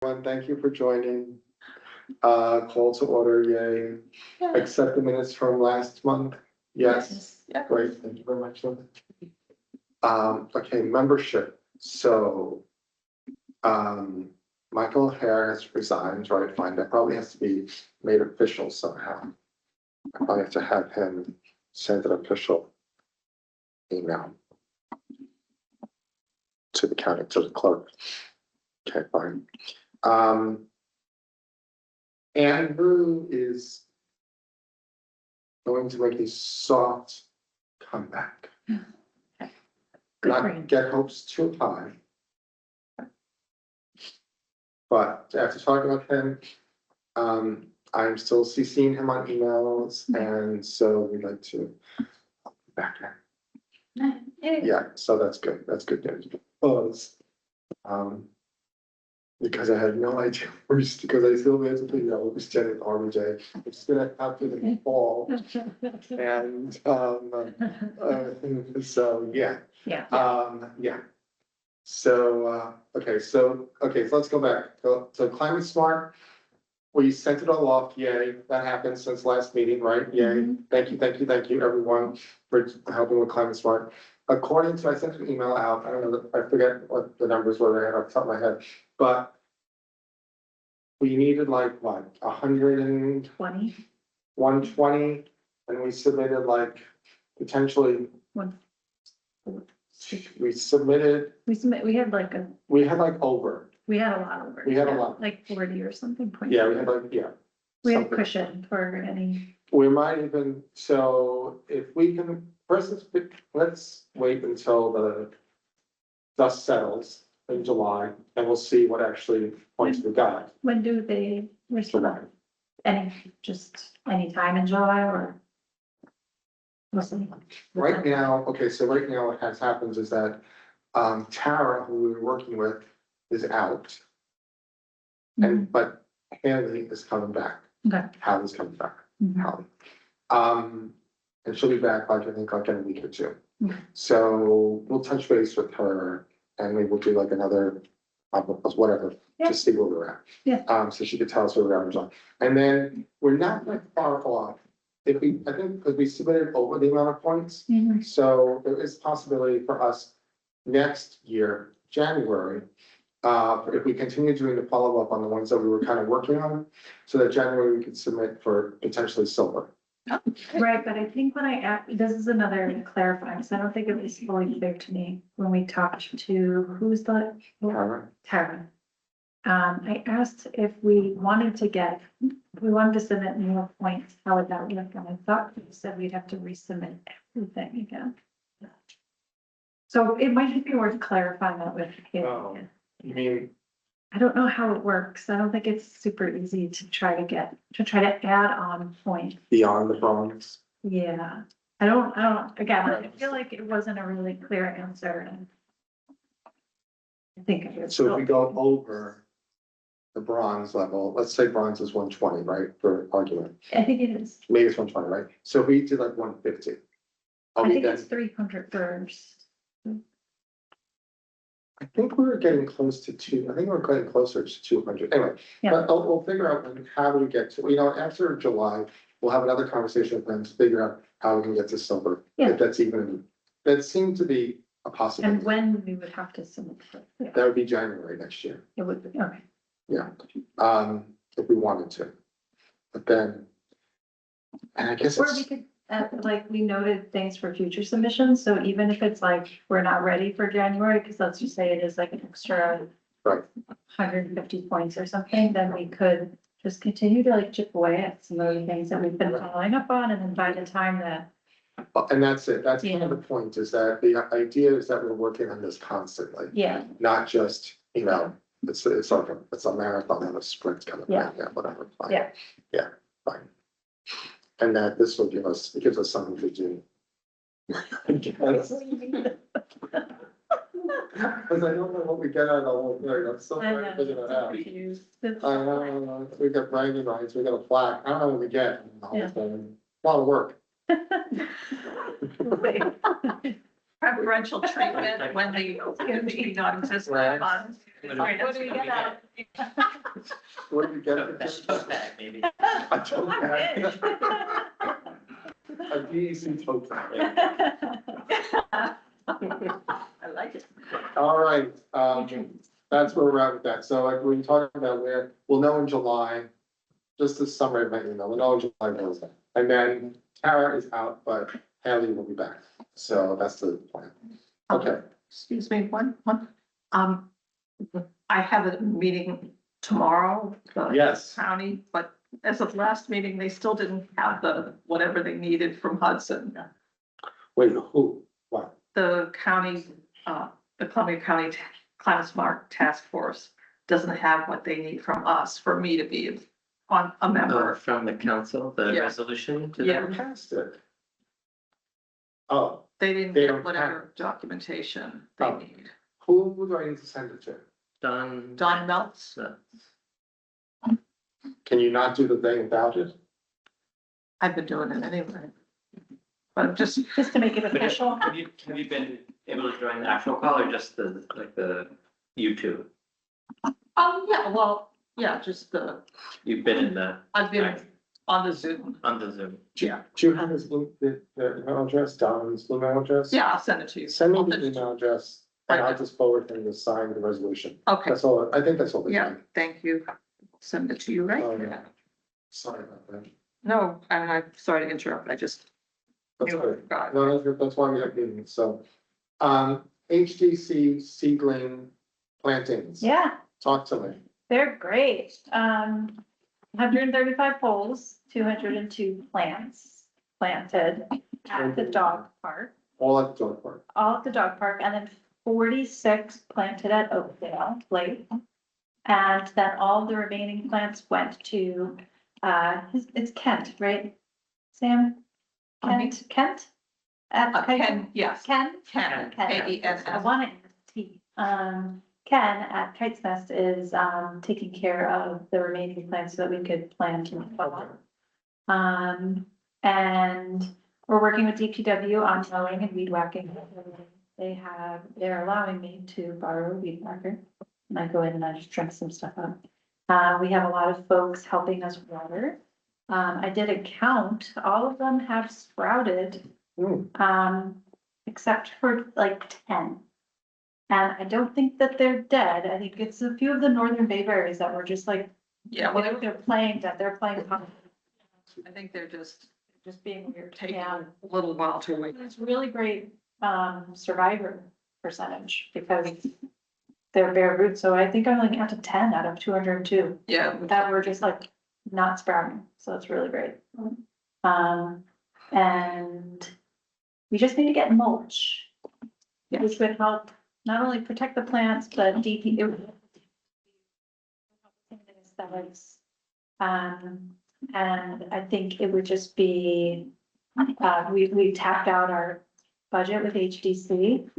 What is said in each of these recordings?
Everyone, thank you for joining. Call to order, yay. Accept the minutes from last month. Yes, Yeah. great, thank you very much. Lynn. Okay, membership, so. Michael Harris resigned, right, fine, that probably has to be made official somehow. I probably have to have him send an official email to the county, to the clerk. Okay, fine. Andrew is going to make a soft comeback. Good for Not him. get hopes too high. But after talking with him, I'm still CCing him on emails, and so we'd like to back him. Yeah, so that's good, that's good news. Because I had no idea, because I still had to figure out what was Janet RJ, it's gonna happen in the fall. And, so, yeah, yeah. So, okay, so let's go back, so Climate Smart. We sent it all off, yay, that happened since last meeting, right, yay, thank you, everyone, for helping with Climate Smart. According to, I sent an email out, I don't know, I forget what the numbers were, I had off the top of my head, but. We needed like, what, 20, 120, and we submitted like, potentially, we submitted, we had like we had like over, we had a lot over. We had a lot. Like 40 or something. yeah, we had like, yeah. We had something. cushion for any, We might even, so if we can, first, let's wait until the dust settles in July, and we'll see what actually points we got. when do they July. respond? Just any time in July or? Listen. Right now, okay, so right now what has happens is that, Tara, who we were working with, is out. And, but Haley is coming back, Okay. Hallie's coming back, Mhm. Hallie. And she'll be back like, I think, like in a week or two. Okay. So we'll touch base with her and maybe we'll do like another, whatever, Yeah. to see where we're at. Yeah. So she could tell us where we're at. And then we're not like far off. If we, I think, because we submitted over the amount of points, Mhm. so there is possibility for us next year, January. If we continue doing the follow-up on the ones that we were kind of working on, so that January we could submit for potentially silver. Right, but I think when this is another clarifying, so I don't think it was fully clear to me when we talked to, who's the? Tara. Tara. I asked if we wanted to submit more points, how would that work? And I thought you said we'd have to resubmit everything again. So it might be worth clarifying that with you. Oh. You mean, I don't know how it works. I don't think it's super easy to try to add on points. beyond the bronze? Yeah, I don't, again, I feel like it wasn't a really clear answer and. I think it was. So if we go over the bronze level, let's say bronze is 120, right, for argument, I think it is. maybe it's 120, right? So if we did like 150. I think it's 300 first. I think we were getting close to I think we're getting closer to 200, anyway. Yeah. But we'll figure out how do we get to, after July, we'll have another conversation with them to figure out how we can get to silver. Yeah. If that's even, that seemed to be a possibility. And when we would have to submit. Yeah, That would be January next year, it would be, okay. yeah, if we wanted to. But then, and I guess Or we it's, could, like, we noted things for future submissions, so even if it's like, we're not ready for January, because let's just say it is like an extra. Right. 150 points or something, then we could just continue to like chip away at some of the things that we've been following up on, and then by the time that. and that's it, that's kind of the point, is that the idea is that we're working on this constantly, Yeah, not just, it's like it's a marathon and a sprint kind of thing, Yeah. yeah, whatever. Fine. Yeah. Yeah, fine. And that this will it gives us something to do. I guess. Cause I don't know what we get out of the whole thing, I'm still I trying to figure that out. know. We got bragging rights, we got a plaque, I don't know what we get. Yeah. A lot of work. Preferential treatment when the community not existent Right. funds. What do we get out? What do we get? Tote bag, maybe. A tote bag. A DEC tote bag. I like it. All right, that's where we're at with that. So like we talked about where, we'll know in July, just the summary of my email, we'll know in July. And then Tara is out, but Haley will be back. So that's the plan. Okay, Excuse me, one, I have a meeting tomorrow, the yes, county, but as of last meeting, they still didn't have the, whatever they needed from Hudson. wait, who, what? The county, the Columbia County Climate Smart Task Force doesn't have what they need from us for me to be on a Or member. from the council, the Yeah. resolution to Yeah. them. Passed it. Oh, They didn't They get don't whatever documentation they Oh. need. who do I need to send it to? Done. Don Meltz, Can you not do the thing without it? I've been doing it anyway. But I'm just, Just to make it But have official. have you been able to join the actual call or just the, like the YouTube? yeah, well, yeah, just You've been in the, I've been on the Zoom. on the Zoom. Yeah, Do you have his, the email address, Don's email address? yeah, I'll send it to you. Send me I'll the send it to you. email address, and I'll just forward him to sign the resolution. Okay, That's all, I think that's all. we yeah, need. thank you. Send it to you right Oh, now. yeah. Sorry about that. No, I'm sorry to interrupt, I just. That's knew I good. forgot. No, that's good. That's why we have meetings, so. HDC seedling plantings. Yeah, Talk to me. they're great. 135 poles, 202 plants planted at the dog park, All at the dog park. all at the dog park, and then 46 planted at Oakdale Lake. And then all the remaining plants went to, it's Kent, right? Sam? Kent? At Ken, yes, Ken? Ken, K-E-N-S. I want it T. Ken at Kite's Nest is, taking care of the remaining plants so that we could plant in the fall. And we're working with DPW on mowing and weed whacking. They're allowing me to borrow a weed whacker. And I go in and I just trim some stuff up. We have a lot of folks helping us water. I did a count, all of them have sprouted, except for like 10. And I don't think that they're dead. I think it's a few of the northern bayberries that were just like, Yeah, well, they're playing dead, they're playing I think they're just just being weird. taking Yeah. a little while to wait. It's really great, survivor percentage because they're bare roots. So I think I only counted 10 out of 202 Yeah, that were just like not sprouting. So it's really great. And we just need to get mulch. Which would help not only protect the plants, but DP. Aesthetics. And I think it would just be, we tapped out our budget with HDC.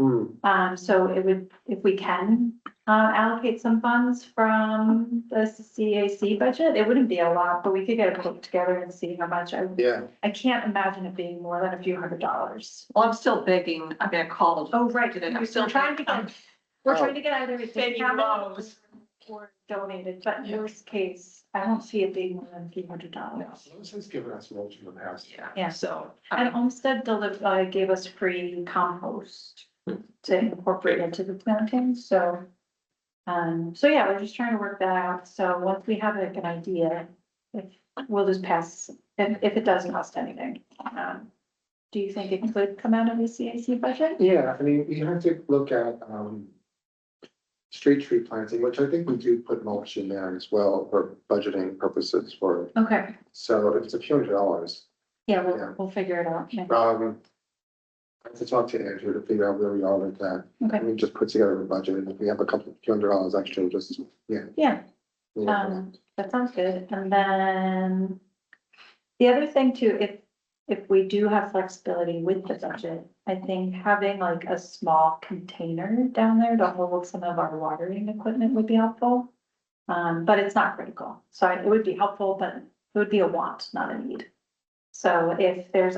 So it would, if we can, allocate some funds from the CAC budget, it wouldn't be a lot, but we could get a quote together and see how much. Yeah, I can't imagine it being more than a few $100s. well, I'm still begging, I mean, I called. Oh, right, Today. we're still trying to get, we're trying to get either a Baby discount lows. or donated, but in worst case, I don't see it being more than a few $100s. Lowe's has given us mulch in the past. Yeah. Yeah, so. And Olmsted gave us free compost to incorporate into the plantings, so. So yeah, we're just trying to work that out, so once we have like an idea, if, we'll just pass, if it doesn't cost anything. Do you think it could come out of the CAC budget? Yeah, I mean, you have to look at, street tree planting, which I think we do put mulch in there as well for budgeting purposes for, Okay, so if it's a few $100s. yeah, Yeah. we'll figure it out. Yeah. I have to talk to Andrew to figure out where we are with that. Okay, We just put together a budget, and if we have a few $100s extra, just, yeah. yeah, that sounds good. And then the other thing too, if we do have flexibility with the budget, I think having like a small container down there to hold some of our watering equipment would be helpful. But it's not critical. So it would be helpful, but it would be a want, not a need. So if there's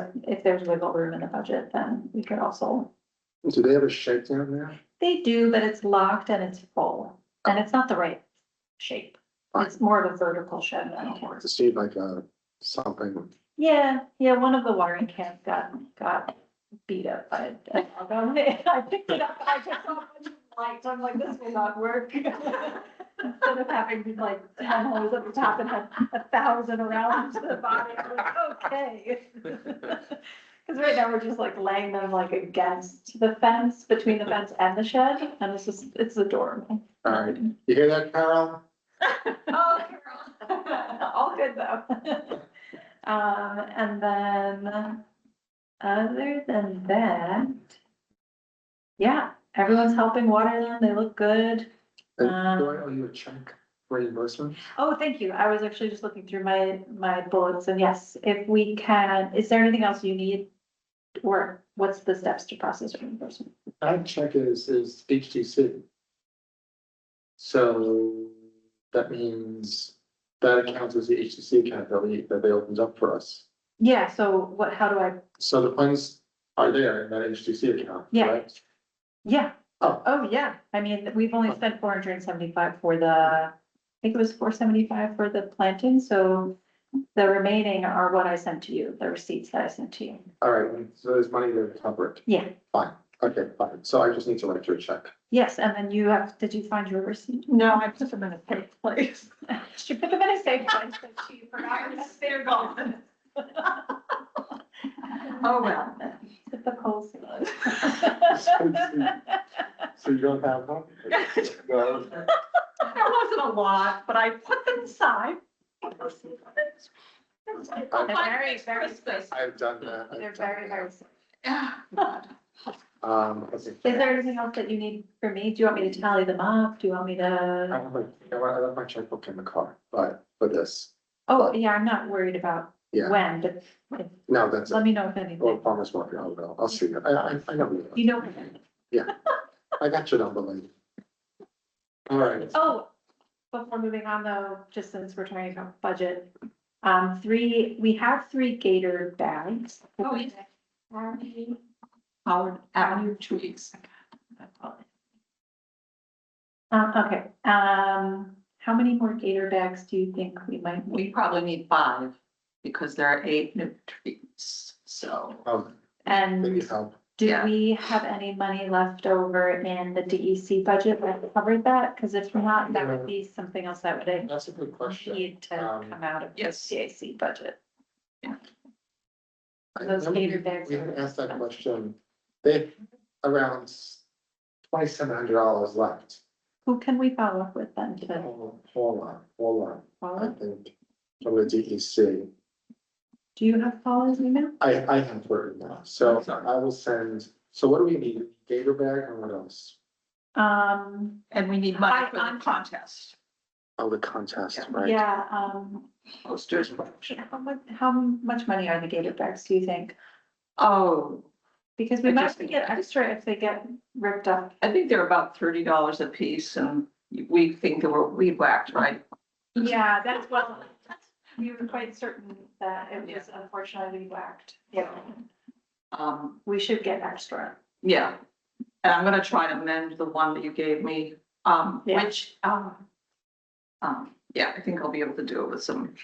wiggle room in the budget, then we could also, Do they have a shed down there? they do, but it's locked and it's full. and it's not the right shape. It's more of a vertical shed than a To see like something, Yeah, one of the watering cans got beat up by a dog. I picked it up, I just saw a bunch of lights, I'm like, this will not work. Instead of having like 10 holes at the top and had 1,000 around the body, I'm like, okay. Cause right now we're just like laying them like against the fence, between the fence and the shed, and it's adorable. all right, you hear that, Carol? Oh, Carol. All good though. And then, other than that, yeah, everyone's helping water them, they look good. And do I owe you a check reimbursement? Oh, thank you, I was actually just looking through my bullets, and yes, if we can, is there anything else you need? Or what's the steps to process reimbursement? That check is HTC. So that means that accounts as the HTC account that they opened up for us. Yeah, so how do I, So the funds are there in that HTC account, Yeah. right? yeah. Oh. Yeah, I mean, we've only spent 475 for I think it was 475 for the planting, so the remaining are what I sent to you, the receipts that I sent to you. All right, so there's money there to cover it. Yeah, Fine, okay, fine. So I just need to write you a check. yes, and then did you find your receipt? No, I put them in a safe place. She put them in a safe place, but she forgot. They're gone. Oh, well. Typical. So you don't have one? No. There wasn't a lot, but I put them aside. They're very, very Christmas. I've done that. I've They're done very, that. very. Is Yeah, God. Let's see. there anything else that you need from me? Do you want me to tally them up? Do you want me I to? left my checkbook in the car, but for this, Oh, yeah, I'm not worried about yeah, when, but no, that's let it. me know if Well, anything. Farmers Market, I'll see you. I know. you. You know. I got your number, lady. All right. Oh, before moving on though, just since we're talking about budget, we have 3 gator bags. Oh, yeah. Are we- Howard Avenue trees. Okay, how many more gator bags do you think we might need? We probably need 5 because there are 8 new trees, so. Maybe And help. do Yeah. we have any money left over in the DEC budget that covered that? Because if not, that would be something else that would That's a good question. need to come out of the Yes. CAC budget. I Those remember gator bags We are had asked that expensive. question. They around $2,700 left. Who can we follow up with then to Hold on, I follow? think from the DEC. Do you have Paula's email? I have heard now, so I'm sorry. I will send, so what do we need? Gator bag or what else? And we need money for the I'm- contest. Oh, the contest, Yeah. right? Yeah, Posters. how much money are the gator bags, do you think? Oh, Because we I might just have to think- get extra if they get ripped up. I think they're about $30 a piece and we think they were weed whacked, right? Yeah, that's what, we were quite certain that it was unfortunately whacked. Yeah, we should get extra. Yeah. And I'm gonna try to mend the one that you gave me, Yeah. which, yeah, I think I'll be able to do it with some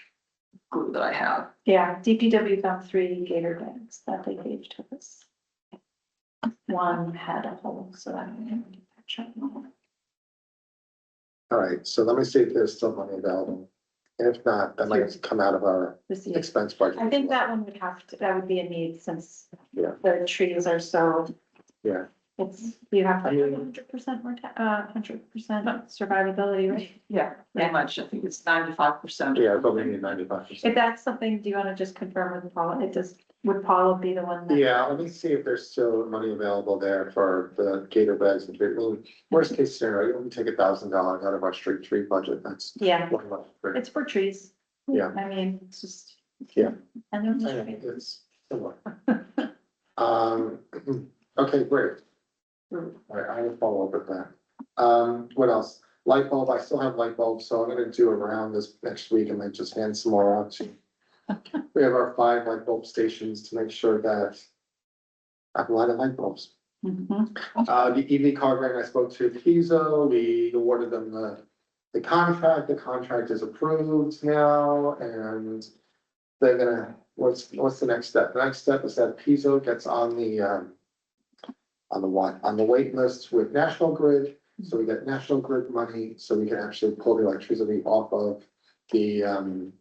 glue that I have. Yeah, DPW found 3 gator bags that they gave to us. One had a hole, so I didn't get that check. All right, so let me see if there's still money available. If not, that might come out of our This year. expense budget. I think that one would that would be a need since Yeah. the trees are so, Yeah, you have I mean- 100% 100% survivability, right? Yeah, pretty Yeah. much. I think it's 95%. yeah, but we need 95%. If that's something, do you want to just confirm with Paula? Would Paula be the one that? Yeah, let me see if there's still money available there for the gator bags and, I mean, worst case scenario, we take $1,000 out of our street tree budget, that's. Yeah, one month for- it's for trees. Yeah. I mean, it's just. Yeah. And then I know, the trees. it's similar. Okay, great. All right, I will follow up with that. What else? Light bulb, I still have light bulbs, so I'm gonna do a round this next week and then just hand some more out to you. We have our 5 light bulb stations to make sure that I have a lot of light bulbs. The EV car grant, I spoke to Piso, we awarded them the contract is approved now, and they're gonna, what's the next step? The next step is that Piso gets on the wait list with National Grid, so we get National Grid money, so we can actually pull the electricity off of the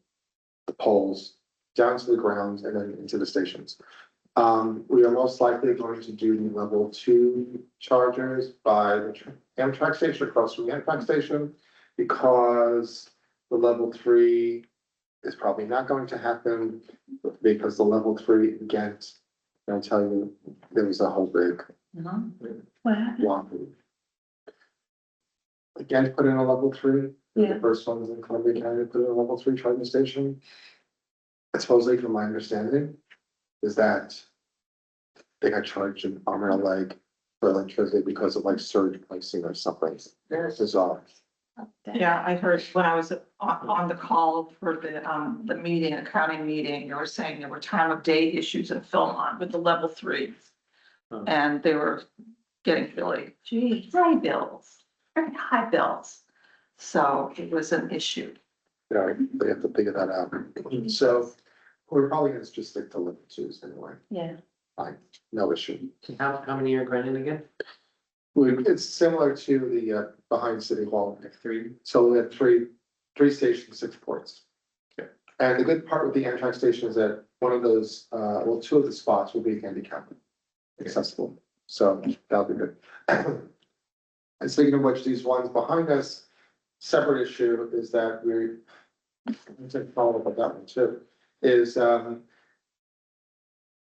poles down to the ground and then into the stations. We are most likely going to do the level 2 chargers by the Amtrak station, across from the Amtrak station, because the level 3 is probably not going to happen, because the level 3 in Ghent, I'll tell you, there was a whole big What happened? wahoo. Ghent put in a level 3, Yeah. the first one was in Columbia County, put in a level 3 charging station. And supposedly, from my understanding, is that they got charged an arm and a leg for electricity because of like surge pricing or something. It's bizarre. Yeah, I heard when I was on the call for the meeting, accounting meeting, they were saying there were time of day issues in Philmont with the level 3. Oh. And they were getting really, gee, high bills, very high bills. So it was an issue. Yeah, they have to figure that out. So we're probably gonna just stick to level 2s anyway. Yeah. Fine, no issue. How many are granted again? It's similar to the behind City Hall. Like 3? So we have three stations, 6 ports. Okay. And the good part with the Amtrak station is that one of those, well, 2 of the spots will be handicap accessible. So that'll be good. And speaking of which, these ones behind us, separate issue is that I'm gonna follow up on that one too, is,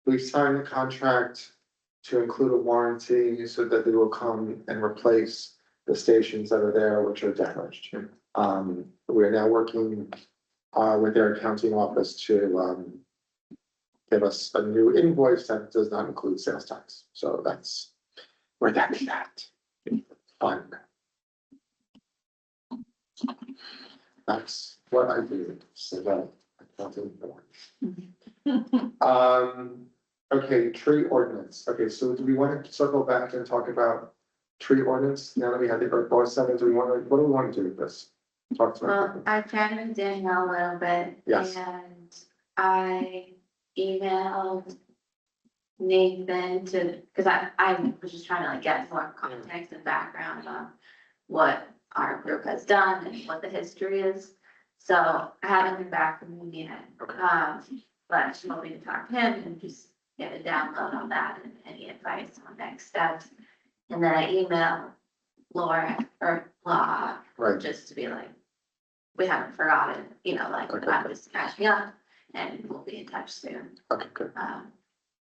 we've signed the contract to include a warranty so that they will come and replace the stations that are there, which are damaged. We're now working with their accounting office to give us a new invoice that does not include sales tax. So that's where that's at. Fine. That's what I do. So that accounting. Okay, tree ordinance. Okay, so do we want to circle back and talk about tree ordinance now that we have the Earth Board Center? What do we want to do with this? Talk to Well, me. I chatted with Danielle a little bit. Yes. And I emailed Nathan because I was just trying to like get more context and background on what our group has done and what the history is. So I haven't been back from him yet. But she told me to talk to him and just get a download on that and any advice on next steps. And then I emailed Laura or Law Right, just to be like, we haven't forgotten, like Okay. I'm just catching up and we'll be in touch soon. okay, good.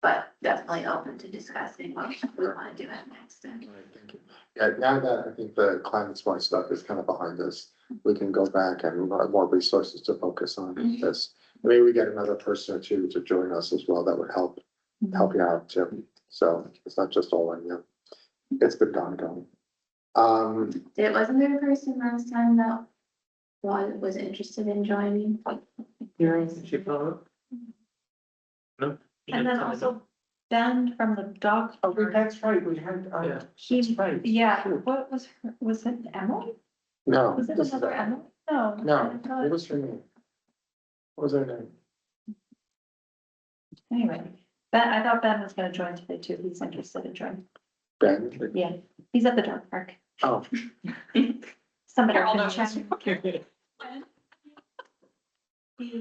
But definitely open to discussing what we want to do at next step. All right, thank you. Yeah, now that I think the climate smart stuff is kind of behind us, we can go back and have more resources to focus on this. Maybe we get another person or two to join us as well. That would help you out too. So it's not just all on you. It's been ongoing. Wasn't there a person last time that was interested in joining? She followed? No? And then also Ben from the dog. That's right, we had, Yeah. He, right. yeah, what was her, was it Emily? No. Was it this is another that. Emily? No. No, I thought- what was her name? What was her name? Anyway, Ben, I thought Ben was gonna join today too. He's interested in joining. Ben? Yeah, he's at the dog park. Oh, Somebody Carol can knows. check.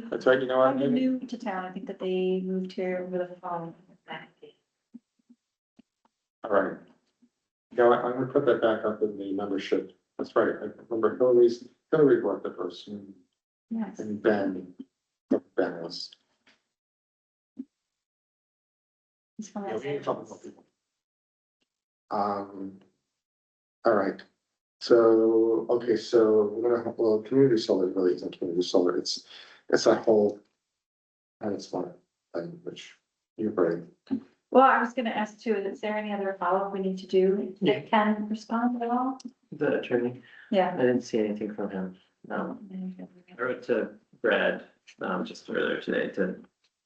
that's right, you know what? Kind of new to town. I think that they moved here over the fall. All right. No, I'm gonna put that back up in the membership. That's right. I remember Hillary brought the person Yes. and Ben was. He's from Yeah, Los we need a couple more Angeles. people. All right. So, okay, so we're gonna have, well, community solar really isn't community solar. It's a whole. And it's one thing, which you're very, Well, I was gonna ask too, is there any other follow-up we need to do? Yeah. Can respond at all? The attorney, I Yeah. didn't see anything from him. I wrote to Brad, just earlier today to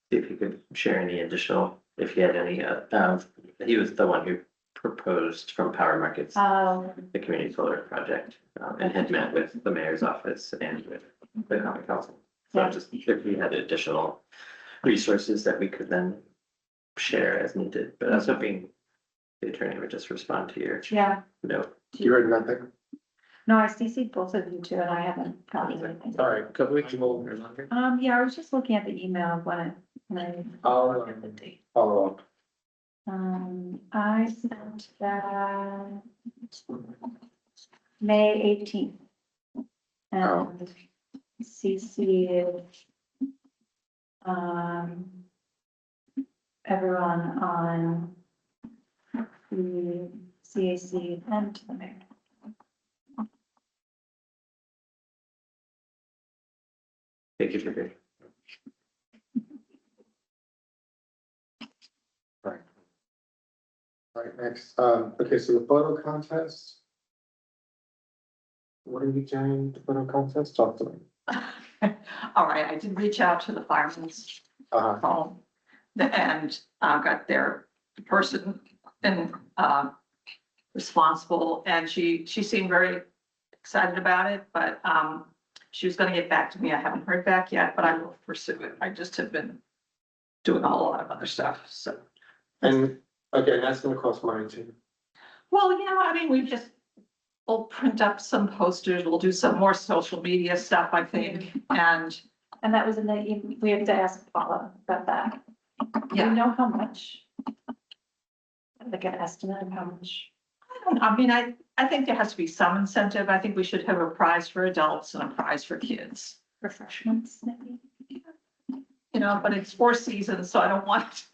see if he could share any additional, if he had any, he was the one who proposed from Power Markets, Oh, the community solar project, and had met with the mayor's office and with the common council. So Yeah. just if we had additional resources that we could then share as needed, but I was hoping the attorney would just respond to your yeah. note. You heard nothing? No, I CC'd both of you too, and I haven't gotten anything. Sorry. A couple weeks old or longer. Yeah, I was just looking at the email when I. I'll follow up. I sent that May 18th. And CC'd everyone on the CAC and the mayor. Thank you for your. All right, next, okay, so the photo contest. What are you doing, the photo contest? Talk to me. All right, I did reach out to the firemen's phone and got their person and responsible, and she seemed very excited about it, but she was gonna get back to me. I haven't heard back yet, but I will pursue it. I just have been doing a whole lot of other stuff, so. And, okay, that's gonna cost money too. Well, yeah, I mean, we'll print up some posters, we'll do some more social media stuff, I think, and And that was in the, we have to ask Paula about that. Do you yeah. know how much? Like an estimate of how much? I mean, I think there has to be some incentive. I think we should have a prize for adults and a prize for kids. Refreshments, maybe? You know, but it's 4 seasons, so I don't want it to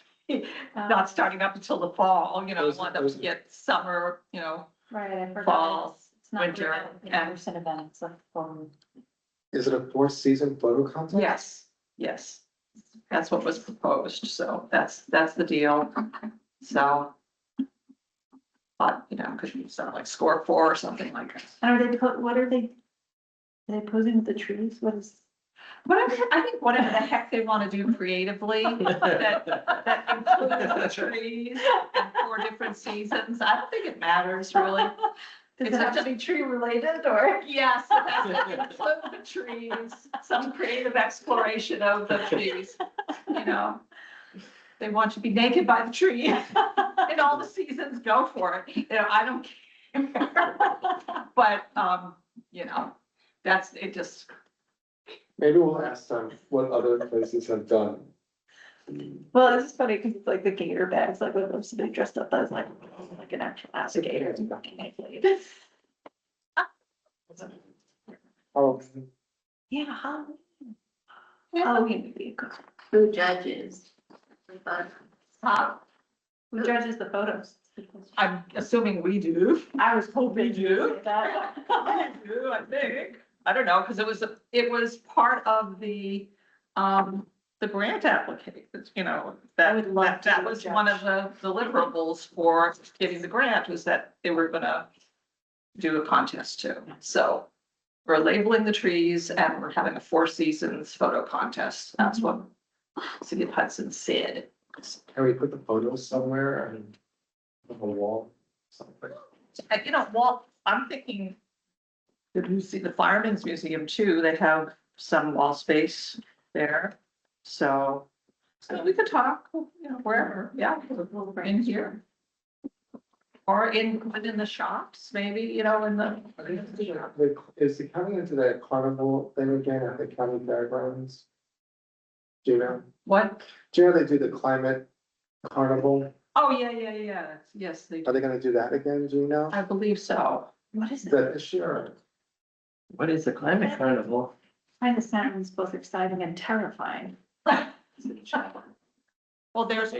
be not starting up until the fall, you know, I want them to get summer, you know. Right, I forgot. Fall, It's not winter, an and- in-person event, it's a phone. Is it a 4-season photo contest? Yes. That's what was proposed, so that's the deal, so. But, you know, could be something like score 4 or something like that. And are they what are they posing with the trees? What is? Whatever, I think whatever the heck they want to do creatively, that includes the trees and 4 different seasons. I don't think it matters really. Does It's it have to just- be tree related or? Yes, it has to include the trees, some creative exploration of the trees, you know. They want you to be naked by the tree in all the seasons, go for it. You know, I don't care. But, you know, that's, it just, Maybe we'll ask them what other places have done. Well, it's just funny because it's like the gator bags, like when somebody dressed up as like an actual alligator. and fucking naked. Oh, Yeah, Halloween would be a good. Who judges? But Who judges the photos? I'm assuming we do. I was hoping We do. to say that. We do, I think. I don't know, because it was part of the grant application, you know, I would love to that be a was one of judge. the deliverables for getting the grant, was that they were gonna do a contest too. So we're labeling the trees and we're having a 4 seasons photo contest. That's what City of Hudson said. can we put the photos somewhere and on the wall, something? You know, Walt, I'm thinking, did you see the Fireman's Museum too? They have some wall space there. So we could talk, you know, wherever, yeah, in here. Or within the shops, maybe, you know, in the. Is the county into that carnival thing again at the county fairgrounds? Do you know? What? Do you know they do the climate carnival? Oh, yeah. Yes, they Are do. they gonna do that again? Do you know? I believe so. What is Is it? that this year? What is the climate carnival? I find the sounds both exciting and terrifying. Well, there's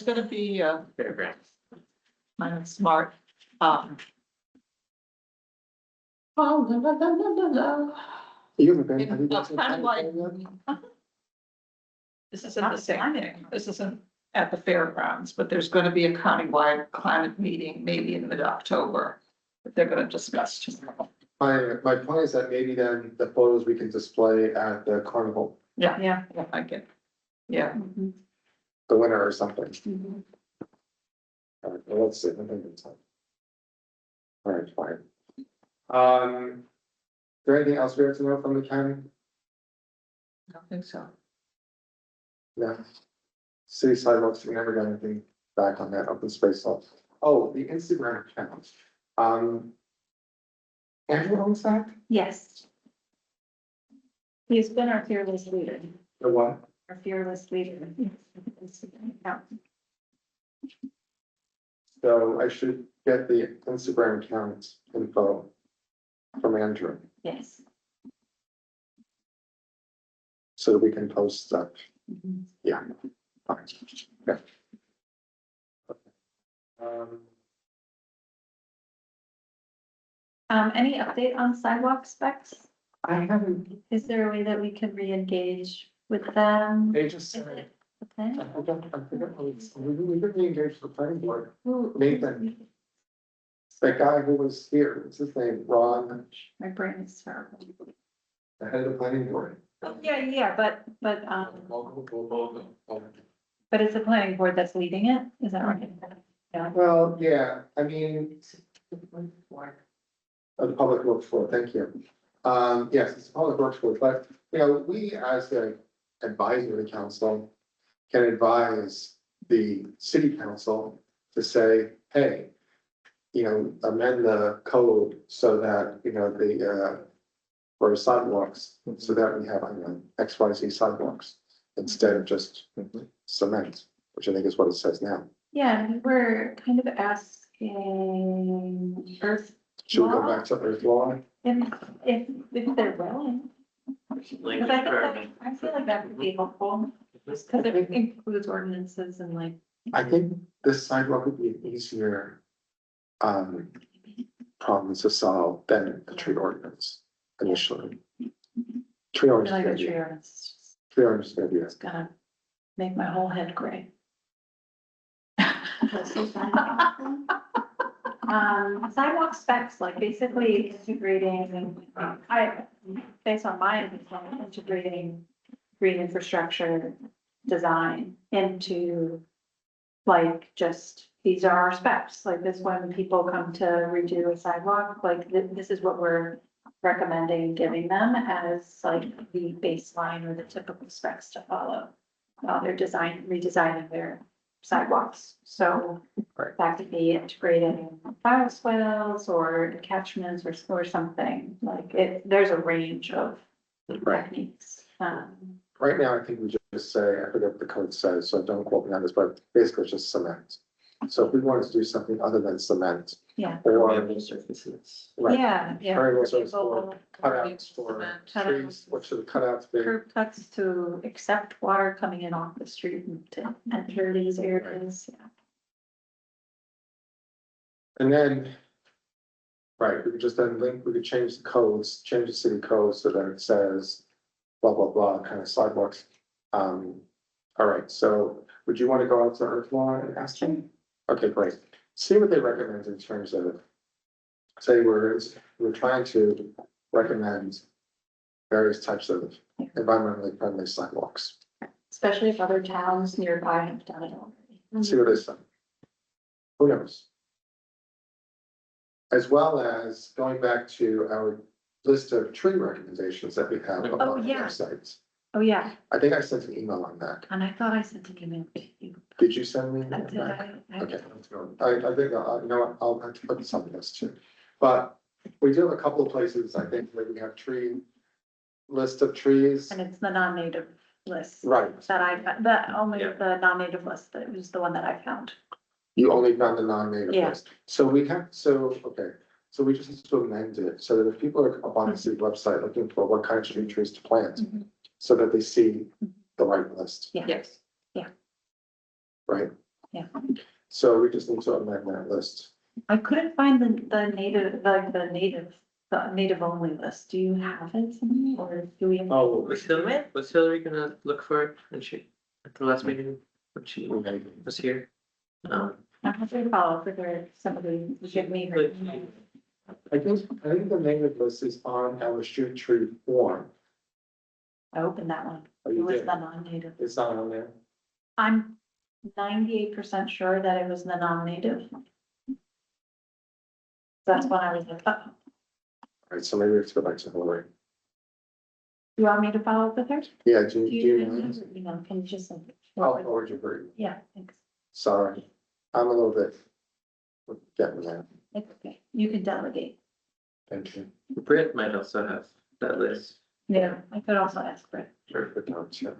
gonna be, Fairgrounds. I'm smart, oh, la, la, la, la, la, la. You haven't been, In- have you been well, to the kind of climate like- fair yet? This isn't the same thing. This isn't at the fairgrounds, but there's gonna be a countywide climate meeting, maybe in mid-October, that they're gonna discuss tomorrow. My point is that maybe then the photos we can display at the carnival, Yeah. Yeah, I get, yeah. Mhm. the winter or something. Mhm. All right, well, let's see. I think it's time. All right, fine. Is there anything else we have to know from the county? I don't think so. No. City sidewalks, we never got anything back on that open space law. Oh, the Instagram account. Andrew owns that? Yes. He's been our fearless leader, The what? our fearless leader. Yeah. So I should get the Instagram account info from Andrew, Yes. so that we can post stuff. Mhm. Yeah. Fine. Yeah. Um, Any update on sidewalk specs? I haven't, Is there a way that we can re-engage with them? they just Is said, it a thing? I forget, we could re-engage the planning board. Nathan. That guy who was here, what's his name, Ron, My brain is terrible. the head of the planning board. Oh, yeah, but it's the planning board that's leading it, is that right? Yeah. Well, yeah, I mean, the public works board, thank you. Yes, it's the public works board, but, you know, we as the advisory council can advise the city council to say, hey, you know, amend the code so that, you know, the, for sidewalks, so that we have, I don't know, XYZ sidewalks instead of just cement, which I think is what it says now. Yeah, we were kind of asking Earth Should we go back to Earth Law? if they're willing. Because I feel like that would be helpful, because it includes ordinances and like. I think this sidewalk would be an easier problem to solve than the tree ordinance initially. Tree I ordinance, feel like is a gonna tree be- ordinance is tree ordinance is gonna be, just gonna make my whole head gray. Sidewalk specs, like basically integrating, based on my opinion, integrating green infrastructure design into like just, these are our specs, like this, when people come to redo a sidewalk, like this is what we're recommending giving them as like the baseline or the typical specs to follow while they're redesigning their sidewalks. So Right. that could be integrating bioswales or catchments or something, like there's a range of right. techniques. Right now, I think we just say, I forget what the code says, so don't quote me on this, but basically it's just cement. So if we wanted to do something other than cement. Yeah. Or, Permeable surfaces. right, Yeah. Permeable surface or People- cutouts for Cutouts. trees, what should the cutouts be? Curb cuts to accept water coming in off the street and to enter these areas. Yeah. And then, right, we could just then link, we could change the codes, change the city code so that it says blah, blah, blah, kind of sidewalks. All right, so would you want to go out to Earth Law and ask them? Okay, great. See what they recommend in terms of, say we're trying to recommend various types of environmentally friendly sidewalks. Especially if other towns nearby have done it already. See what they say. Who knows? As well as going back to our list of tree recommendations that we have on Oh, our yeah. websites. Oh, yeah, I think I sent an email on that. and I thought I sent an email to you. Did you send me? an email Did back? I? Okay, let's go. I think, you know what, I'll have to put this on this too. But we do have a couple of places, I think, where we have list of trees. And it's the non-native list. Right, That only Yeah. the non-native list, that was the one that I found. you only found the non-native Yeah. list. So we have, okay, so we just need to amend it so that if people are up on the city website looking for what kind of street trees to plant, Mhm. so that they see the right list, Yeah. Yes. right? Yeah. So we just need to amend that list. I couldn't find the native, like the native only list. Do you have it somewhere, or do we? Oh, Was Hillary gonna look for it when she, at the last meeting, when she was here? I'm happy to follow up with her, somebody give me her. I think the native list is on our street tree form. I opened that one. Oh, It you was did? the non-native. It's not on there. I'm 98% sure that it was the non-native. That's when I was like, oh, All right, so maybe we have to go back to Hillary. you want me to follow up with her? Yeah, Do do you know? know, can you just send it? I'll forward you, Bree. Yeah, thanks. Sorry, I'm a little bit getting there. It's okay. You can delegate. Thank you. Britt might also have that list. Yeah, I could also ask for it. Very good notes, yeah.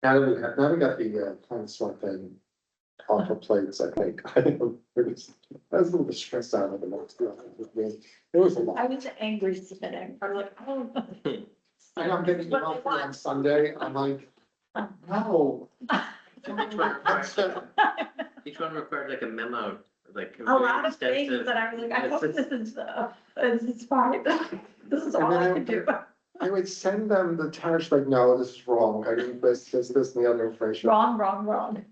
Now we got the kind of sort thing off the plates, I think. I was a little bit stressed out of the notes. It was a I lot. was angry submitting. I was like, oh. I know I'm getting What email I on Sunday, I'm like, no. Each one required like a memo, like. A lot of extensive- things that I was like, I hope It's- this is fine. This is all I can do. I would send them the text like, no, this is wrong, I need this, and the other information. Wrong, wrong, wrong.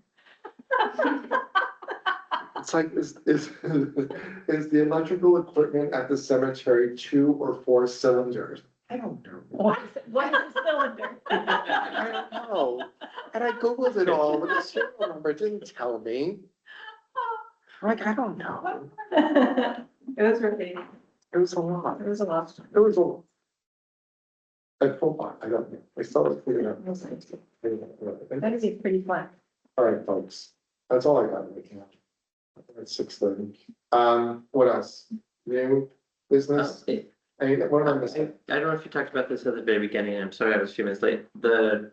It's like, is the electrical equipment at the cemetery 2 or 4 cylinders? I don't know. What is a cylinder? I don't know. And I Googled it all, but the serial number didn't tell me. Like, I don't know. It was really, It was a lot. it was a lot. It was a lot. Like, hold on, I don't know. I saw it clear up. That'd be pretty fun. All right, folks. That's all I got right now. It's 6:30. What else? New business? Oh, Any, what am I missing? I don't know if you talked about this at the very beginning, I'm sorry I was a few minutes late, the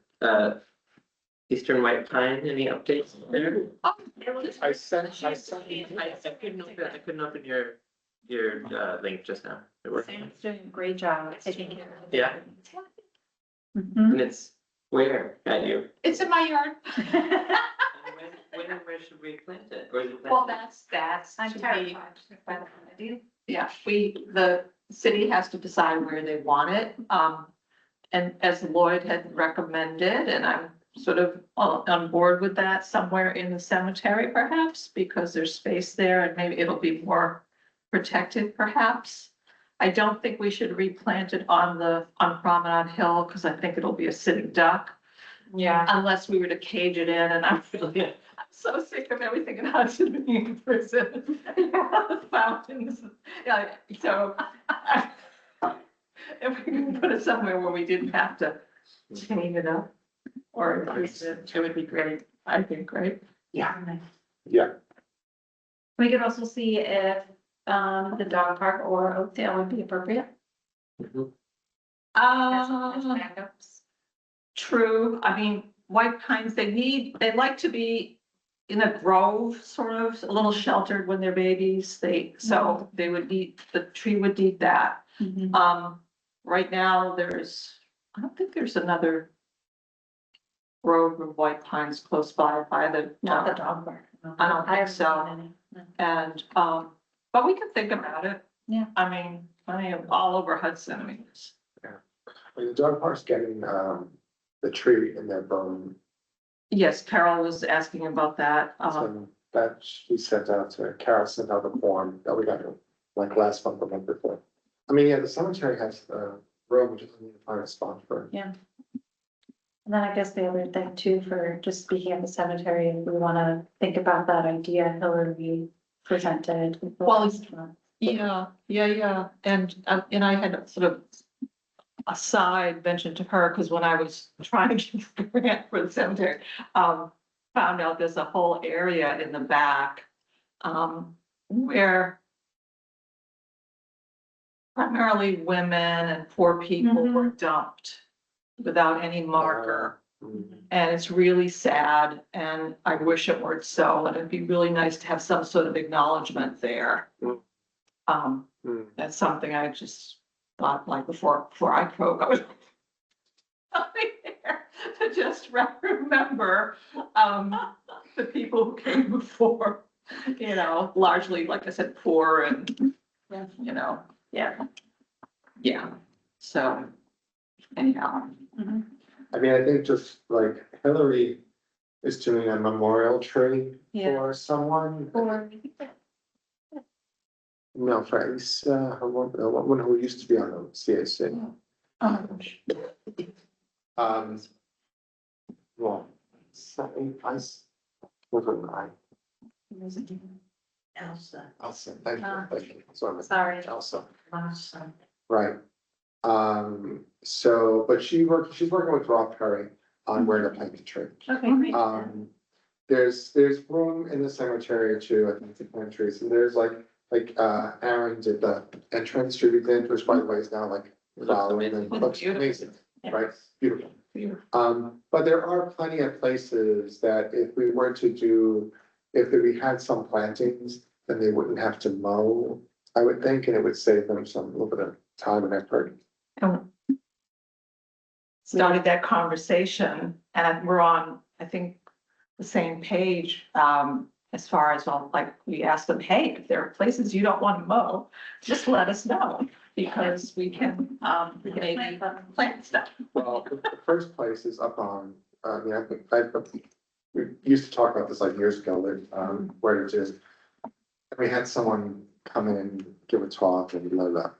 Eastern White Pine, any updates there? I sent. I couldn't open your link just now. It worked. Sam's doing a great job taking care of it. Yeah. Mhm. And it's where at you? It's in my yard. When and where should we plant it? Or is it Well, planted? that's I'm to be, terrified by the idea. Yeah, the city has to decide where they want it. And as Lloyd had recommended, and I'm sort of on board with that, somewhere in the cemetery perhaps, because there's space there and maybe it'll be more protected perhaps. I don't think we should replant it on Promenade Hill, because I think it'll be a sitting duck. Yeah. Unless we were to cage it in, and I'm so sick of everything in Hudson being in prison. Fountains, yeah, so. If we could put it somewhere where we didn't have to chain it up or increase it, it would be great, I think, right? Yeah. Yeah, We could also see if, the dog park or Oakdale would be appropriate. Mhm. As Uh, backups. true, I mean, White Pines, they like to be in a grove, sort of, a little sheltered when they're babies, so they would need, the tree would need that. Mhm. Right now, I don't think there's another grove of White Pines close by the. Not the dog park. no. I don't think haven't so. seen any, no. And, but we can think about it. Yeah. I mean, all over Hudson, I mean, it's, I mean, the dog park's getting, the tree in their bone, yes, Carol was asking about that. so that she sent out to Carol, sent out the form that we got, like last month, the month before. I mean, yeah, the cemetery has, room, we just need to find a spot for it. And then I guess the other thing too, for just speaking of the cemetery, if we wanna think about that idea Hillary presented. Well, yeah, and I had sort of aside mentioned to her, because when I was trying to get the grant for the cemetery, found out there's a whole area in the back, where primarily women and poor people were dumped without any marker. Mhm. And it's really sad, and I wish it weren't so, and it'd be really nice to have some sort of acknowledgement there. Mm. Mm. That's something I just thought, like, before I croak, I was something there to just remember, the people who came before, largely, like I said, poor and, yeah, so anyhow. Mhm. I mean, I think just like Hillary is doing a memorial tree Yeah. for someone. Or, No, for Lisa, her one who used to be on the CAC. Well, so what am I? Elsa. Elsa, thank you, sorry, sorry. Elsa, Awesome. right. So, but she's working with Rob Perry on where to plant the tree. Okay, great. There's room in the cemetery too, I think, to plant trees, and there's Aaron did the entrance to the end, which by the way is now like Looks flowering amazing. and looks Beautiful. amazing, right? Beautiful. Beautiful. But there are plenty of places that if we were to do, if we had some plantings, then they wouldn't have to mow, I would think, and it would save them some, little bit of time and effort. Started that conversation and we're on, I think, the same page, as far as, well, like, we asked them, hey, if there are places you don't want to mow, just let us know, because we can, maybe plant stuff. Well, the first place is up on, I think, we used to talk about this like years ago, where it is. We had someone come in and give a talk and blah, blah.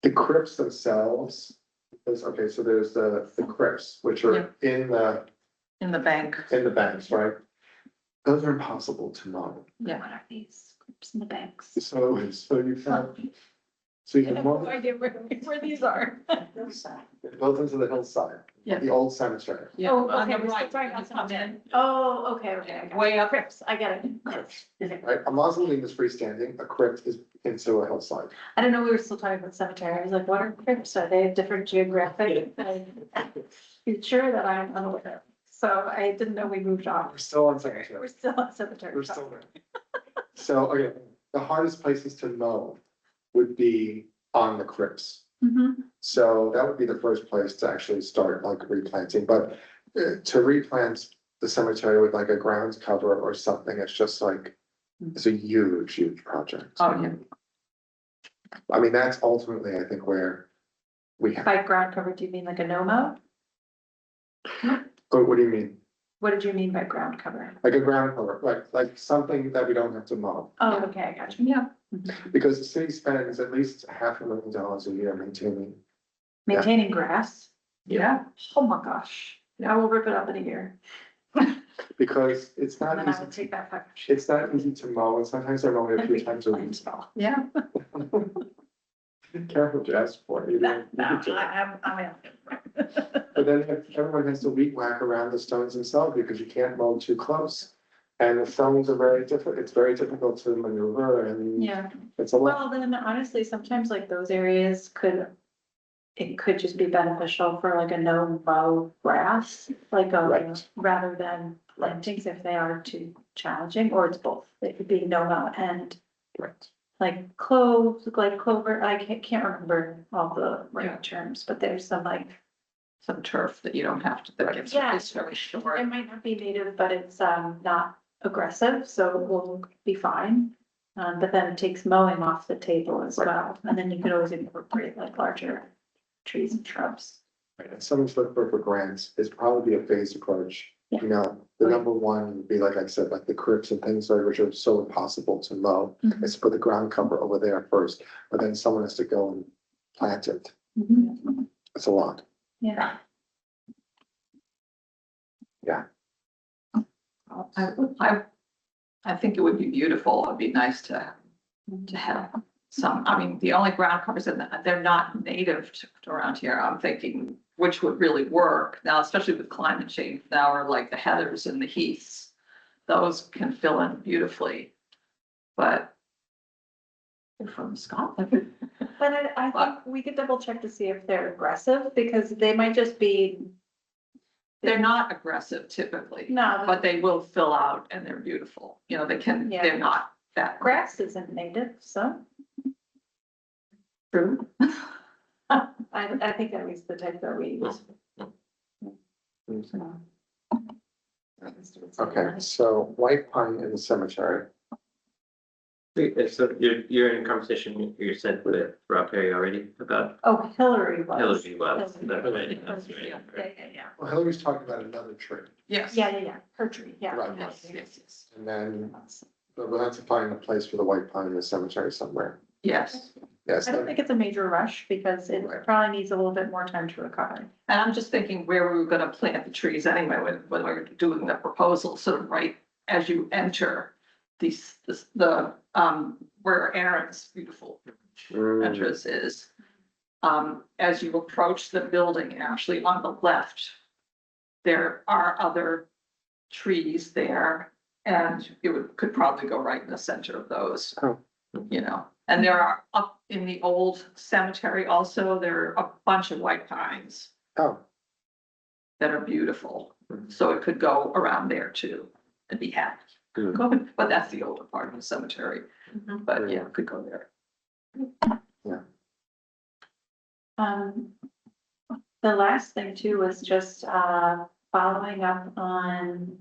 The crypts themselves, okay, so there's the crypts, which are in In the bank. the banks, right? Those are impossible to mow. Yeah. What are these groups in the banks? So you have, so you I can have no mow, idea where these are. it goes into the hillside, Yeah. the old cemetery. Yeah, Oh, on okay, the we're still right, talking when about you come something. in. Oh, okay. Way up. Crips, I get it. Right, a mausoleum is freestanding, a crypt is into a hillside. I don't know, we were still talking about cemetery. I was like, what are crypts? Are they different geographic? You're sure that I'm unaware. So I didn't know we moved on. We're still on cemetery. We're still on cemetery. We're still there. So, okay, the hardest places to mow would be on the crypts. Mhm. So that would be the first place to actually start like replanting, but to replant the cemetery with like a ground cover or something, it's just like, it's a huge project. Oh, yeah. I mean, that's ultimately, I think, where we have, By ground cover, do you mean like a no-mow? oh, what do you mean? What did you mean by ground cover? Like a ground cover, like something that we don't have to mow, Oh, okay, I got you. Yeah. because the city spends at least $500,000 a year Maintaining grass? Yeah. Oh my gosh. Now we'll rip it up in a year. because it's And not then I will easy, take that back. it's not easy to mow, and sometimes they're mowing a few times a week. Yeah. Careful, Jess, boy. you know, you could do it. I'm. But then everyone has to weed whack around the stones themselves because you can't mow too close. And the stones are very different, it's very difficult to maneuver and Yeah, it's a lot. well, then honestly, sometimes like those areas it could just be beneficial for like a no-mow grass, like Right. rather than plantings if they are too challenging, or it's both. It could be no-mow and Right. like clover, I can't remember all the Yeah. right terms, but there's some like, Some turf that you don't have to, that gets, Yeah. it's very short. it might not be native, but it's not aggressive, so we'll be fine. But then it takes mowing off the table as Right. well, and then you could always incorporate like larger trees and shrubs. Right, and someone's looking for grants, it's probably a phased approach. Yeah. You know, the Okay. number one would be, like I said, like the crypts and things like which are so impossible to mow. Mhm. Is put the ground cover over there first, but then someone has to go and plant it. Mhm. It's a lot. Yeah. I think it would be beautiful. It'd be nice to have some, I mean, the only ground covers in that, they're not native to around here. I'm thinking which would really work now, especially with climate change now, are like the heathers and the heaths. Those can fill in beautifully, but they're from Scotland. But I think we could double check to see if they're aggressive, because they might just be. They're not aggressive typically, No, but they will fill out and they're beautiful. You know, they can, Yeah. they're not that grass isn't native, so true. I think at least the type that we use. Okay, so white pine in the cemetery. So you're in conversation, you said with Rob Perry already about Oh, Hillary was. Hillary was. Hillary. That's right. Yeah. Well, Hillary's talking about another tree, Yes. Yeah, her tree, yeah. Right. Yes, yes, yes. and then we'll have to find a place for the white pine in the cemetery somewhere. Yes, Yes, I don't think it's a major rush because it Right. probably needs a little bit more time to recover. and I'm just thinking where we were gonna plant the trees anyway, when we were doing the proposal, sort of right as you enter where Aaron's beautiful entrance is. As you approach the building, actually on the left, there are other trees there, and could probably go right in the center of those. Oh. You know, and there are up in the old cemetery also, there are a bunch of white pines Oh, that are beautiful. Mhm. So it could go around there too and be happy. Good. But that's the older part of the cemetery, but yeah, it could go there. The last thing too was just, following up on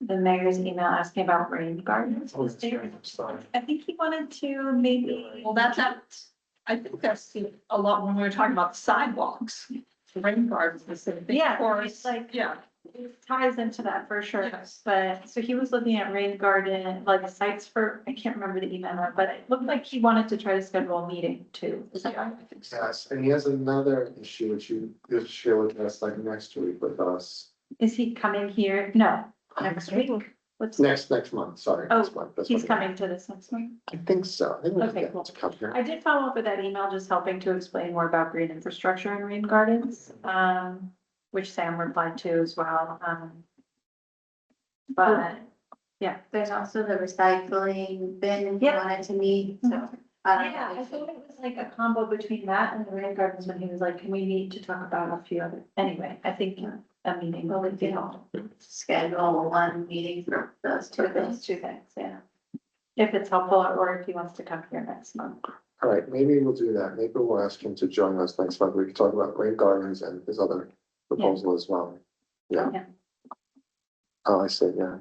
the mayor's email asking about rain gardens. oh, that's right, I'm sorry. I think he wanted to maybe. Well, I think that's a lot when we were talking about the sidewalks, the rain gardens, the same thing. Yeah, Of course, it's like- yeah, It ties into that for sure, Yes. but, so he was looking at rain garden, like sites for, I can't remember the email, but it looked like he wanted to try to schedule a meeting too. yeah, I think so. Yes, and he has another issue which she'll address like next week with us. Is he coming here? No, next week. What's, Next month, sorry. Oh, next month, that's he's what- coming to this next one? I think so. I think we Okay, can get cool. him to come here. I did follow up with that email, just helping to explain more about green infrastructure and rain gardens, which Sam replied to as well. But, yeah. There's also the recycling bin if you Yeah. wanted to meet, so. I don't Yeah, know I if- thought it was like a combo between that and the rain gardens when he was like, can we meet to talk about a few other, anyway, I think a meeting. Well, we would be can helpful. schedule one meeting for those two For those things. two things, yeah. If it's helpful or if he wants to come here next month. All right, maybe we'll do that. Maybe we'll ask him to join us next month. We can talk about rain gardens and his other proposal as well. Yeah. Yeah. Oh, I see, yeah.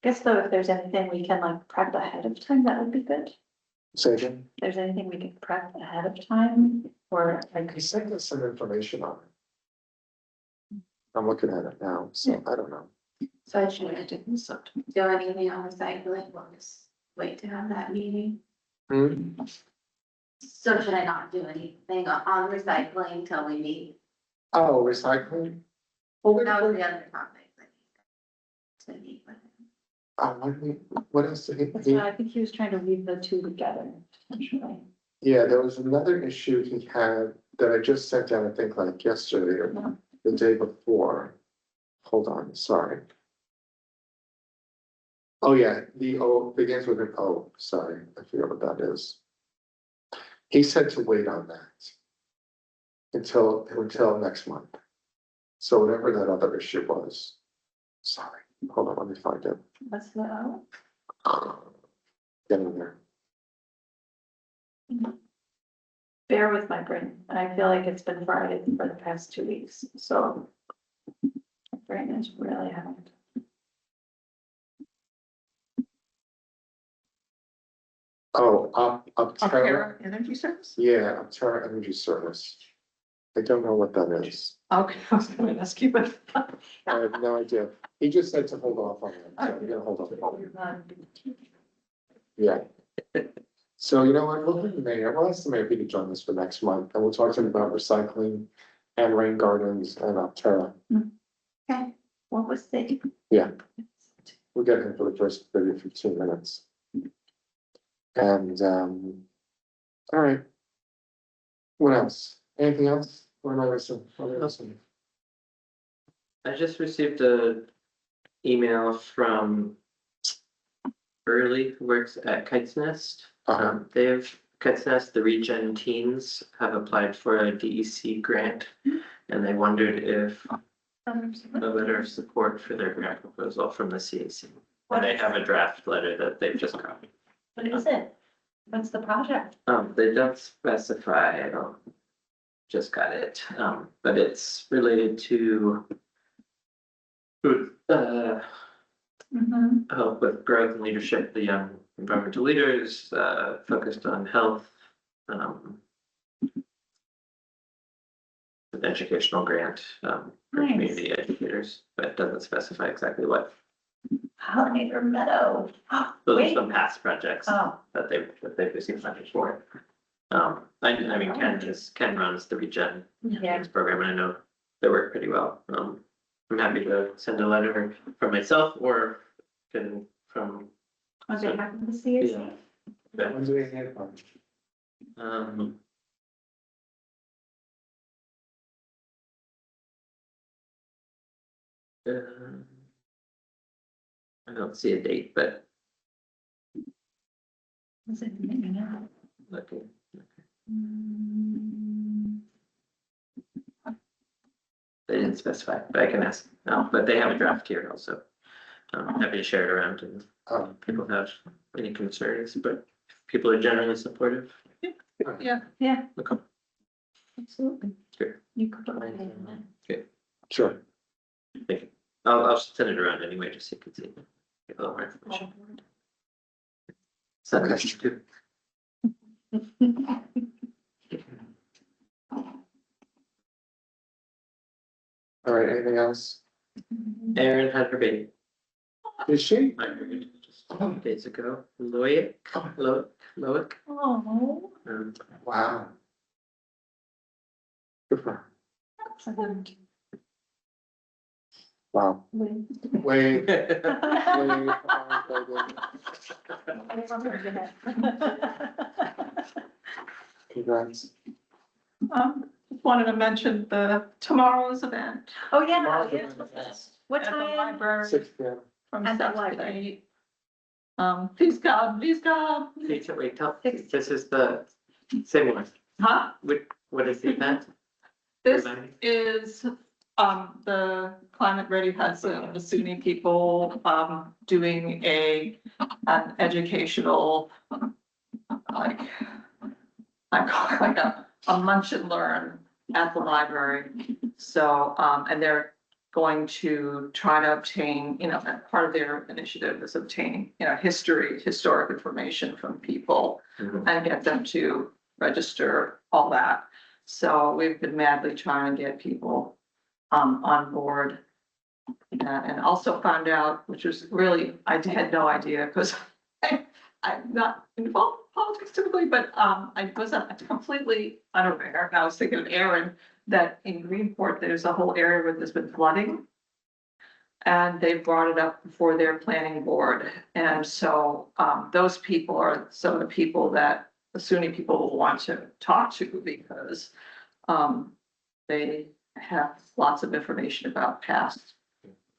Guess though, if there's anything we can like prep ahead of time, that would be good. Say again? If there's anything we could prep ahead of time or like. He sent us some information on it. I'm looking at it now, so I don't know. So I Yeah, I shouldn't didn't, so. do anything on recycling, we'll just wait to have that meeting. Hmm? So should I not do anything on recycling till we meet? Oh, recycling? Well, That was the other topic that to meet with him. what else did he? So I think he was trying to weave the two together, potentially. Yeah, there was another issue he had that I just sent out, I think like yesterday or the day before. Hold on, sorry. Oh, yeah, the O begins with an O, sorry, I forget what that is. He said to wait on that. Until next month. So whatever that other issue was. Sorry, hold on, let me find it. What's the, Getting there. bear with my brain. I feel like it's been Friday for the past 2 weeks, so. My brain is really having. Oh, Upterra, Upterra Energy Service? yeah, Upterra Energy Service. I don't know what that is. Okay, I was gonna ask you, but. I have no idea. He just said to hold off on it. So we're gonna hold off. Yeah. So you know what, we'll put the mayor, well, ask the mayor if he could join us for next month, and we'll talk to him about recycling and rain gardens and Upterra. Okay, What was the? Yeah. We'll get him for the first 30, 15 minutes. And, all right. What else? Anything else? Or am I missing? What am I missing? I just received a email from Burley, who works at Kite's Nest. Kite's Nest, the Regen teens have applied for a DEC grant, and they wondered if a letter of support for their grant proposal from the CAC. And they have a draft letter that they've just copied. What is it? What's the project? They don't specify, I don't, just got it, but it's related to Mhm. help with growth and leadership, the young environmental leaders, focused on health. An educational grant, for Nice. community educators, but it doesn't specify exactly what. Pollinator Meadow. Those are Wait. some past projects Oh, that they've received funding for. I mean, Ken runs the Regen yeah. program, and I know they work pretty well. I'm happy to send a letter from myself or from, On behalf of the CAC. yeah. When do they hear from? Uh, I don't see a date, but Was it maybe now? looking. Mm, They didn't specify, but I can ask. No, but they have a draft here also. I'm happy to share it around and Um, people have any concerns, but people are generally supportive. Yeah, Yeah. Okay. Absolutely. Good. You could put my name in it. Sure. Thank you. I'll send it around anyway, just so you can see. Get a little more information. Send it to- All right, anything else? Erin had her baby. Is she? I heard just a few days ago. Loic. Oh. Wow. Good for her. Wow. Wait. Wait, wait. Congrats. just wanted to mention tomorrow's event. Oh, yeah. Tomorrow's yeah. event. What At the time? library 6 p.m. from At the 7 to library. 8. Please God, please God. Wait, tell, Six. this is the same one. Huh? What is the event? This Remind me. is, the Climate Ready Hudson, the SUNY people, doing an educational, like, I call it like a lunch and learn at the library. So, and they're going to try to obtain, part of their initiative is obtaining, historic information from people Mhm. and get them to register all that. So we've been madly trying to get people on board. And also found out, which was really, I had no idea, because I'm not involved in politics typically, but I wasn't completely unaware. And I was thinking of Aaron, that in Greenport, there's a whole area where there's been flooding. And they brought it up before their planning board. And so those people are some of the people that the SUNY people will want to talk to, because they have lots of information about past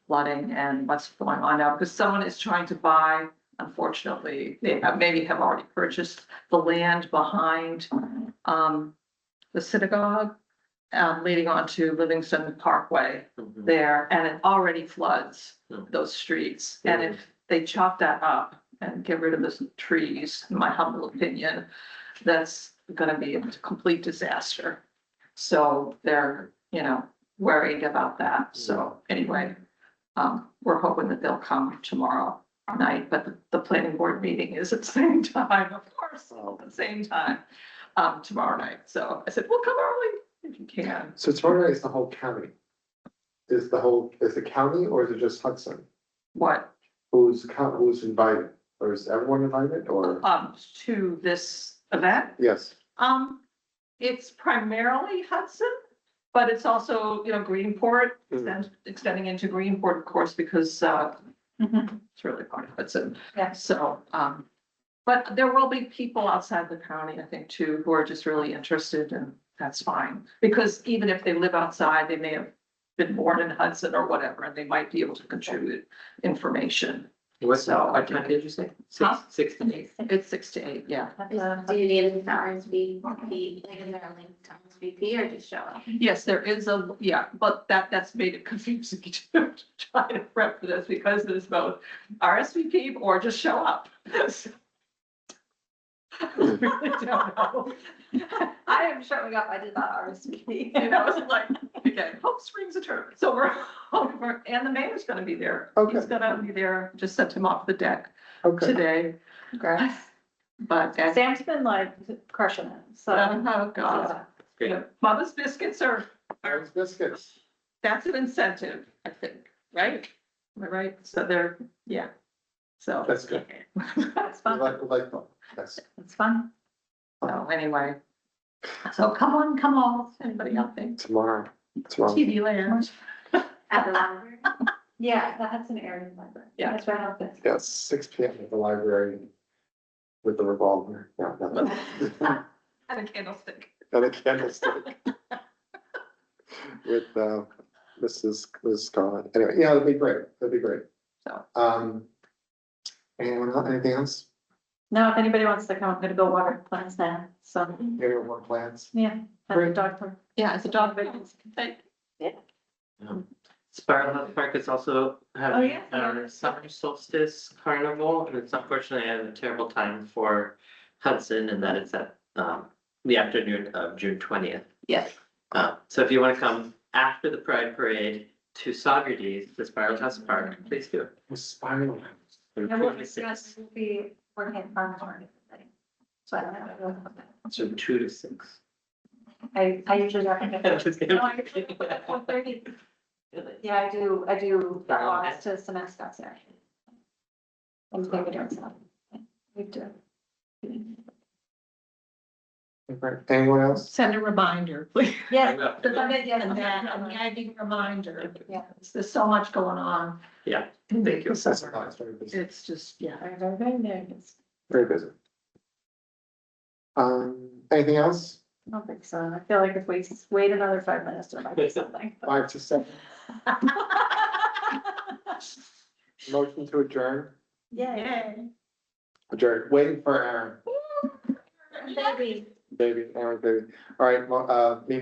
flooding and what's going on now, because someone is trying to buy, unfortunately, they maybe have already purchased the land behind the synagogue, leading on to Livingston Parkway Mhm. there, and it already floods Mhm. those streets. And if they chop that up and get rid of the trees, in my humble opinion, that's gonna be a complete disaster. So they're, worried about that. So anyway, we're hoping that they'll come tomorrow night, but the planning board meeting is at the same time, of course, at the same time, tomorrow night. So I said, well, come early if you can. So tomorrow night is the whole county. Is the county or is it just Hudson? What, Who's invited? Or is everyone invited or? to this event? Yes. It's primarily Hudson, but it's also, Greenport, Mhm. extending into Greenport, of course, because, it's really part of Hudson. Yeah. So, but there will be people outside the county, I think, too, who are just really interested, and that's fine. Because even if they live outside, they may have been born in Hudson or whatever, and they might be able to contribute information. What So- what time did you say? Huh? 6 to 8? It's 6 to 8, yeah. Do you need an RSVP, like, is there a link to RSVP or just show up? Yes, there is but that's made it confusing to try to prep for this, because there's both RSVP or just show up. I really don't know. I am showing up. I did not RSVP. It's like, again, Hope Springs Attorney, so and the mayor's gonna be there. Okay. He's gonna be there, just sent him off the deck Okay, today, Congrats. but, Sam's been like crushing it, so. oh, God. Great. Yeah, Mama's Biscuits are, Aaron's Biscuits. that's an incentive, I think, right? Am I right? So they're, yeah, so. That's good. It's We fun, like, yes. it's fun. So anyway, so come on, anybody out there? Tomorrow. TV land. At the library. Yeah, the Hudson area library. Yeah. That's right out there. Yes, 6 PM at the library with the revolver. Yeah, no. And a candlestick. And a candlestick. With, Mrs. Scarlett. Anyway, yeah, it'll be great. It'll be great. So. Anything else? Now, if anybody wants to come, I'm gonna go water plants now, so, Any more plans? yeah, have a dog park. Yeah, it's a dog bed. Spiral Health Park is also Oh, having yeah. our summer solstice carnival, and it's unfortunately at a terrible time for Hudson, and that it's at the afternoon of June 20th. Yes. So if you want to come after the Pride Parade to Saugerties, the Spiral House Park, please do. Spiral. From I will 2 to 6. discuss, we'll be working at farm market. So I don't know. So 2 to 6. I usually recommend. I was gonna- No, I usually put it at 1:30. Yeah, I do the lots to some mascots there. I'm thinking doing stuff. We do. Anyone else? Send a reminder, please. Yeah. will. And that, a nagging reminder. Yeah. There's so much going on. Yeah, thank you. That's nice, very busy. It's just, yeah. Very nervous. Very busy. Anything else? I don't think so. I feel like if we wait another 5 minutes, there might be something. 5 to 7. Motion to adjourn. Yay. Adjourn. Waiting for Aaron. Baby. Aaron, baby. All right, well, meeting